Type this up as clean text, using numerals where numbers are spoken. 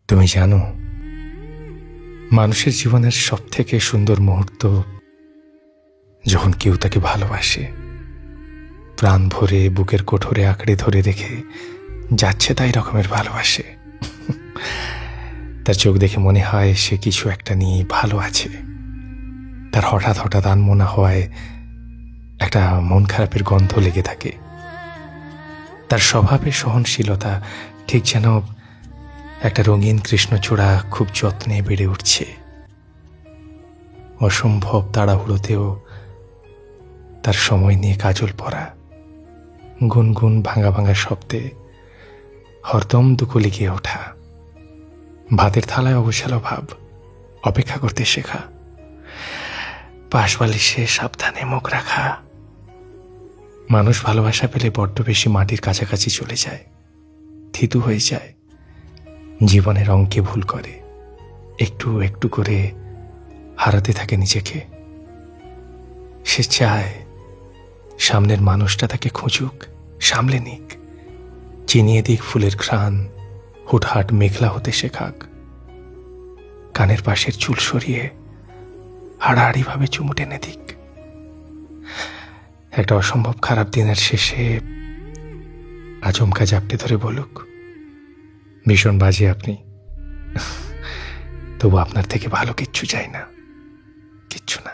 তুমি জানো, মানুষের জীবনের সবথেকে সুন্দর মুহূর্ত যখন কেউ তাকে ভালোবাসে, প্রাণ ভরে বুকের কোঠরে আঁকড়ে ধরে রেখে যাচ্ছে তাই রকমের ভালোবাসে। তার চোখ দেখে মনে হয় সে কিছু একটা নিয়ে ভালো আছে। তার হঠাৎ হঠাৎ আনমনা হওয়ায় একটা মন খারাপের গন্ধ লেগে থাকে। তার স্বভাবের সহনশীলতা ঠিক যেন একটা রঙিন কৃষ্ণচূড়া খুব যত্নে বেড়ে উঠছে। অসম্ভব তাড়াহুড়োতেও তার সময় নিয়ে কাজল পরা, গুনগুন ভাঙা ভাঙা শব্দে হরদম দুকুলি গিয়ে ওঠা, ভাতের থালায় অবসালো ভাব, অপেক্ষা করতে শেখা, পাশবালিশে সাবধানে মুখ রাখা। মানুষ ভালোবাসা পেলে বড্ড বেশি মাটির কাছাকাছি চলে যায়, থিতু হয়ে যায়, জীবনের অঙ্কে ভুল করে, একটু একটু করে হারাতে থাকে নিজেকে। সে চায় সামনের মানুষটা তাকে খুঁজুক, সামলে নিক, চিনিয়ে দিক ফুলের ঘ্রাণ, হুটহাট মেঘলা হতে শেখাক, কানের পাশের চুল সরিয়ে হাড়াহাড়িভাবে চুমু টেনে দিক। একটা অসম্ভব খারাপ দিনের শেষে আচমকা জাপটে ধরে বলুক, ভীষণ বাজে আপনি, তবু আপনার থেকে ভালো কিচ্ছু চাই না, কিচ্ছু না।